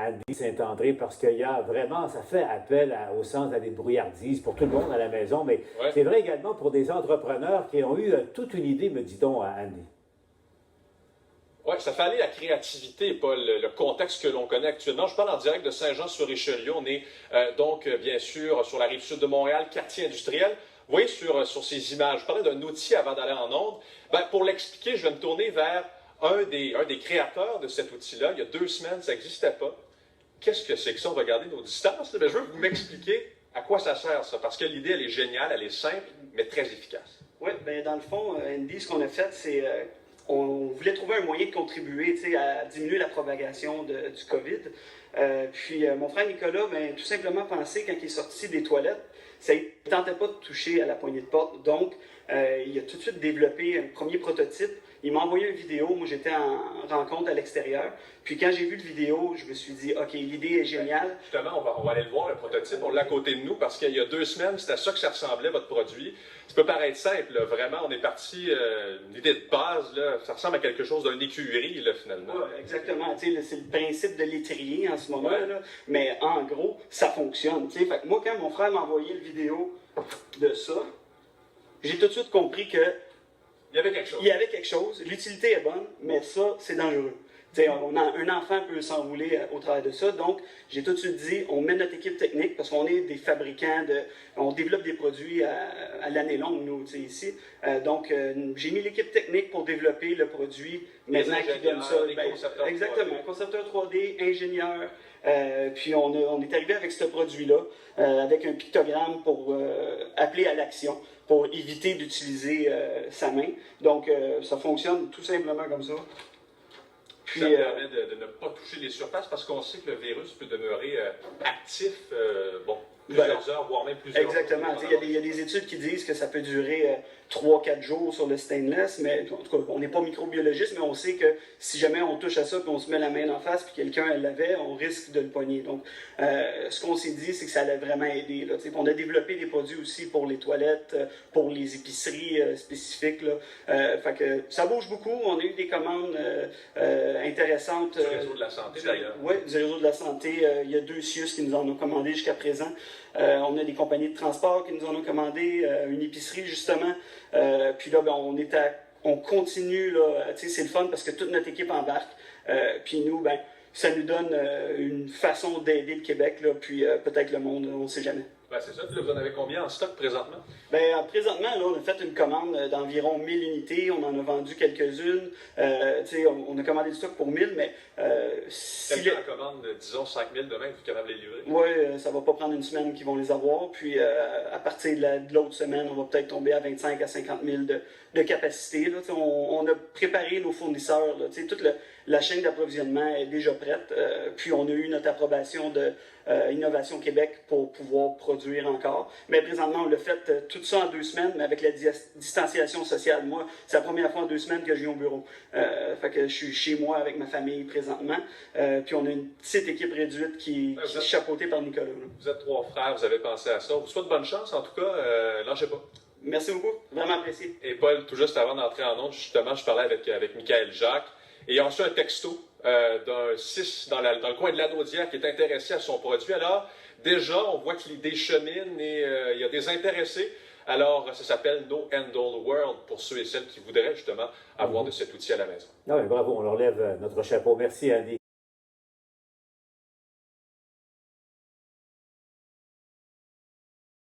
Andy Saint-André, parce qu'il y a vraiment, ça fait appel au sens de la débrouillardise pour tout le monde à la maison, mais Ouais. c'est vrai également pour des entrepreneurs qui ont eu toute une idée, me dit-on, à Andy. Oui, ça fait aller la créativité, pas le contexte que l'on connaît actuellement. Je parle en direct de Saint-Jean-sur-Richelieu. On est donc, bien sûr, sur la rive sud de Montréal, quartier industriel. Vous voyez sur ces images, je parlais d'un outil avant d'aller en onde. Ben, pour l'expliquer, je vais me tourner vers un des créateurs de cet outil-là. Il y a 2 semaines, ça n'existait pas. Qu'est-ce que c'est que ça? On va garder nos distances. Ben, je veux vous m'expliquer à quoi ça sert, ça. Parce que l'idée, elle est géniale, elle est simple, mais très efficace. Oui, bien, dans le fond, Andy, ce qu'on a fait, c'est on voulait trouver un moyen de contribuer à diminuer la propagation du COVID. Puis mon frère Nicolas, ben, tout simplement pensé, quand il est sorti des toilettes, ça ne tentait pas de toucher à la poignée de porte. Donc, il a tout de suite développé un premier prototype. Il m'a envoyé une vidéo. Moi, j'étais en rencontre à l'extérieur. Puis quand j'ai vu la vidéo, je me suis dit, OK, l'idée est géniale. Justement, on va aller le voir, le prototype. On l'a à côté de nous parce qu'il y a 2 semaines, c'était à ça que ça ressemblait, votre produit. Ça peut paraître simple, là. Vraiment, on est parti, une idée de base, là. Ça ressemble à quelque chose d'un écurie, là, finalement. Ouais, exactement. C'est le principe de l'étrier en ce moment, là. Mais en gros, ça fonctionne. Fait que moi, quand mon frère m'a envoyé la vidéo de ça, j'ai tout de suite compris que Il y avait quelque chose. il y avait quelque chose. L'utilité est bonne, mais ça, c'est dangereux. Un enfant peut s'enrouler au travers de ça. Donc, j'ai tout de suite dit, on met notre équipe technique, parce qu'on est des fabricants, on développe des produits à l'année longue, nous, ici. Donc, j'ai mis l'équipe technique pour développer le produit maintenant qui donne ça. Exactement, concepteur 3D, ingénieur. Puis, on est arrivé avec ce produit-là, avec un pictogramme pour appeler à l'action, pour éviter d'utiliser sa main. Donc, ça fonctionne tout simplement comme ça. Puis, ça permet de ne pas toucher les surfaces parce qu'on sait que le virus peut demeurer actif plusieurs heures, voire même plusieurs exactement. jours. Il y a des études qui disent que ça peut durer 3-4 jours sur le stainless, mais en tout cas, on n'est pas microbiologiste, mais on sait que si jamais on touche à ça puis on se met la main en face puis quelqu'un l'avait, on risque de le pogner. Donc, ce qu'on s'est dit, c'est que ça allait vraiment aider. Là. On a développé des produits aussi pour les toilettes, pour les épiceries spécifiques. Là. Fait que ça bouge beaucoup. On a eu des commandes intéressantes. Du réseau de la santé, d'ailleurs. Oui, du réseau de la santé. Il y a 2 CIUS qui nous en ont commandé jusqu'à présent. On a des compagnies de transport qui nous en ont commandé, une épicerie justement. Puis là, ben, on continue, là, c'est le fun parce que toute notre équipe embarque. Puis nous, ben, ça nous donne une façon d'aider le Québec, là, puis peut-être le monde, on ne sait jamais. Ben, c'est ça. Puis là, vous en avez combien en stock présentement? Ben, présentement, là, on a fait une commande d'environ 1000 unités. On en a vendu quelques-unes. On a commandé du stock pour 1000, mais si quelqu'un en commande, disons, 5000 demain, vous êtes capable de les livrer? Oui, ça va pas prendre une semaine qu'ils vont les avoir. Puis, à partir de l'autre semaine, on va peut-être tomber à 25 à 50 000 de capacité. Là. On a préparé nos fournisseurs. Là, toute la chaîne d'approvisionnement est déjà prête. Puis, on a eu notre approbation de Innovation Québec pour pouvoir produire encore. Mais présentement, on l'a fait tout ça en 2 semaines, mais avec la distanciation sociale. Moi, c'est la première fois en 2 semaines que je viens au bureau. Fait que je suis chez moi avec ma famille présentement. Puis on a une petite équipe réduite qui est chapeautée par Nicolas. Là. Vous êtes 3 frères, vous avez pensé à ça. On vous souhaite bonne chance, en tout cas. Lâchez pas. Merci beaucoup, vraiment apprécié. Et Paul, tout juste avant d'entrer en ondes, justement, je parlais avec Michael Jacques. Et il a reçu un texto d'un 6 dans le coin de l'Anaudière qui est intéressé à son produit. Alors, déjà, on voit que l'idée chemine et il y a des intéressés. Alors, ça s'appelle No Handle World pour ceux et celles qui voudraient justement avoir de cet outil à la maison. Ah oui, bravo, on leur lève notre chapeau. Merci, Andy.